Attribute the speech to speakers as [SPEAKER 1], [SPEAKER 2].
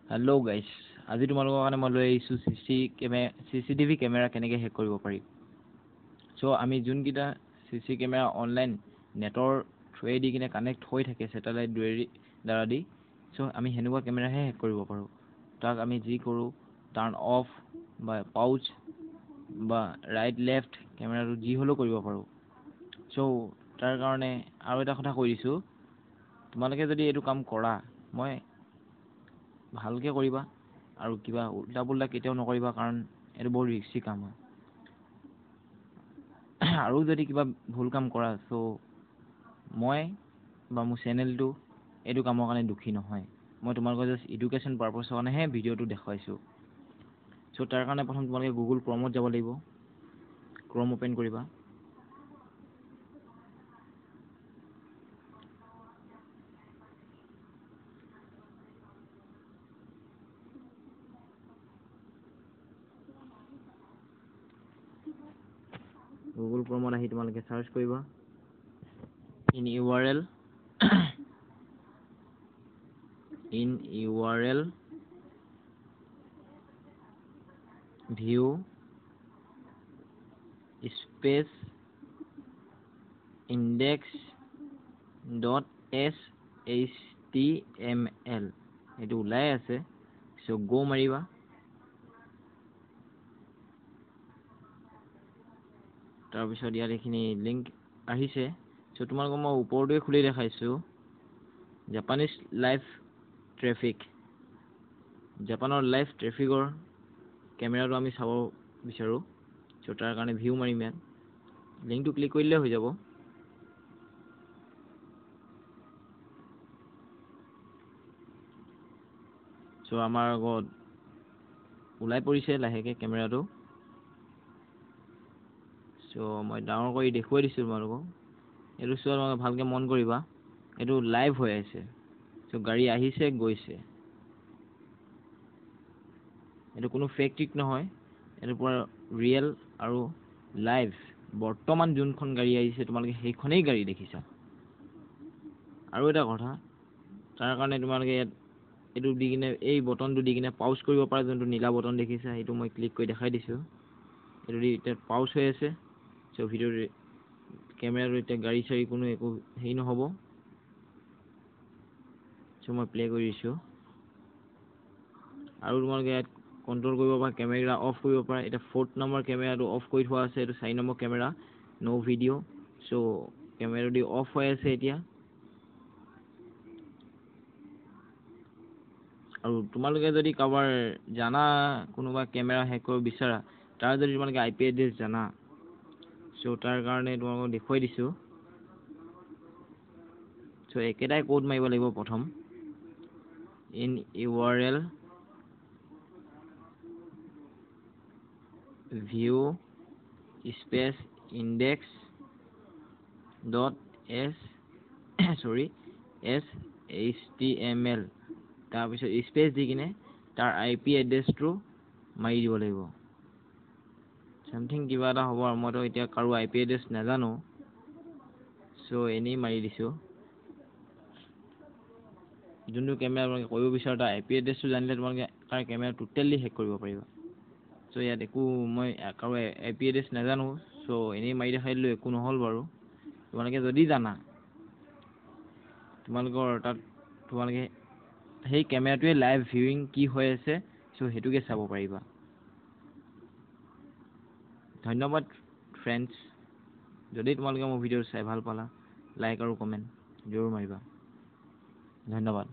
[SPEAKER 1] Hello' গাইছ, আজি তোমালোকৰ কাৰণে মই লৈ আহিছোঁ CCTV কেমেৰা কেনেকৈ হেক কৰিব পাৰি। চ' আমি যোনকেইটা CC কেমেৰা অনলাইন নেটৰ থ্ৰুৱেদি কিনে কানেক্ট হৈ থাকে ছেটেলাইট দ্বাৰা দি, চ' আমি সেনেকুৱা কেমেৰাহে হেক কৰিব পাৰোঁ। তাক আমি যি কৰোঁ টাৰ্ণ অফ বা পাউচ বা ৰাইট লেফ্ট কেমেৰাটো যি হ'লেও কৰিব পাৰোঁ। চ' তাৰ কাৰণে আৰু এটা কথা কৈ দিছোঁ, তোমালোকে যদি এইটো কাম কৰা, মই ভালকৈ কৰিবা আৰু কিবা উল্টা পুল্টা কেতিয়াও নকৰিবা, কাৰণ এইটো বহুত ৰিস্কি কাম হয়। আৰু যদি কিবা ভুল কাম কৰা, চ' মই বা মোৰ চেনেলটো এইটো কামৰ কাৰণে দুখী নহয়। মই তোমালোকৰ জাষ্ট এডুকেশ্যন পাৰপছৰ কাৰণেহে ভিডিঅ'টো দেখুৱাইছোঁ। চ' তাৰ কাৰণে প্ৰথম তোমালোকে গুগল ক্ৰমত যাব লাগিব। ক্ৰম অ'পেন কৰিবা। গুগল ক্ৰমত আহি তোমালোকে চাৰ্চ কৰিবা in URL view space index.html এইটো ওলাই আছে, চ' গো মাৰিবা। তাৰপিছত ইয়াত এইখিনি লিংক আহিছে, চ' তোমালোকক মই ওপৰটোৱে খুলি দেখাইছোঁ। জাপানীজ লাইভ ট্ৰেফিক, জাপানৰ লাইভ ট্ৰেফিকৰ কেমেৰাটো আমি চাব বিচাৰোঁ। চ' তাৰ কাৰণে ভিউ মাৰিম ইয়াত, লিংকটো ক্লিক কৰি দিলে হৈ যাব। চ' আমাৰ আগত ওলাই পৰিছে লাহেকৈ কেমেৰাটো। চ' মই ডাঙৰ কৰি দেখুৱাই দিছোঁ তোমালোকক। এইটো চোৱা তোমালোকে ভালকৈ মন কৰিবা, এইটো লাইভ হৈ আছে। চ' গাড়ী আহিছে গৈছে, এইটো কোনো ফেক ট্ৰিক নহয়, এইটো পুৰা ৰিয়েল আৰু লাইভ। বৰ্তমান যোনখন গাড়ী আহিছে তোমালোকে সেইখনেই গাড়ী দেখিছা। আৰু এটা কথা, তাৰ কাৰণে তোমালোকে ইয়াত এইটো দি কিনে এই বটনটো দি কিনে পাউচ কৰিব পৰা যোনটো নীলা বটন দেখিছা, সেইটো মই ক্লিক কৰি দেখাই দিছোঁ। এইটো দি এতিয়া পাউচ হৈ আছে। চ' ভিডিঅ'টো কেমেৰাটো এতিয়া গাড়ী চাড়ী কোনো একো হেৰি নহ'ব। চ' মই প্লে কৰি দিছোঁ। আৰু তোমালোকে ইয়াত কণ্ট্ৰল কৰিব পাৰা, কেমেৰা অফ কৰিব পাৰা। এতিয়া 4th নম্বৰ কেমেৰাটো অফ কৰি থোৱা আছে, এইটো 4 নম্বৰ কেমেৰা, ন' ভিডিঅ'। চ' কেমেৰাটো দি অফ হৈ আছে এতিয়া। আৰু তোমালোকে যদি কাৰোবাৰ জানা কোনোবা কেমেৰা হেক কৰিব বিচাৰা, তাৰ যদি তোমালোকে IP এড্ৰেছ জানা, চ' তাৰ কাৰণে তোমালোকক দেখুৱাই দিছোঁ। চ' একেটাই ক'ড মাৰিব লাগিব প্ৰথম, in URL view space index.html তাৰপিছত স্পেচ দি কিনে তাৰ IP এড্ৰেছটো মাৰি দিব লাগিব। চামথিং কিবা এটা হ'ব, আৰু মইতো এতিয়া কাৰো IP এড্ৰেছ নাজানো, চ' এনেই মাৰি দিছোঁ। যোনটো কেমেৰা তোমালোকে কৰিব বিচাৰা তাৰ IP এড্ৰেছটো জানিলে তোমালোকে তাৰ কেমেৰা টোটেলি হেক কৰিব পাৰিবা। চ' ইয়াত একো মই কাৰো IP এড্ৰেছ নাজানো, চ' এনেই মাৰি দেখাই দিলোঁ, একো নহ'ল বাৰু। তোমালোকে যদি জানা, তোমালোকৰ তাত তোমালোকে সেই কেমেৰাটোৱে লাইভ ভিউইং কি হৈ আছে, চ' সেইটোকে চাব পাৰিবা। ধন্যবাদ ফ্ৰেণ্ডছ। যদি তোমালোকে মোৰ ভিডিঅ' চাই ভাল পালা, লাইক আৰু কমেণ্ট জৰুৰ মাৰিবা। ধন্যবাদ।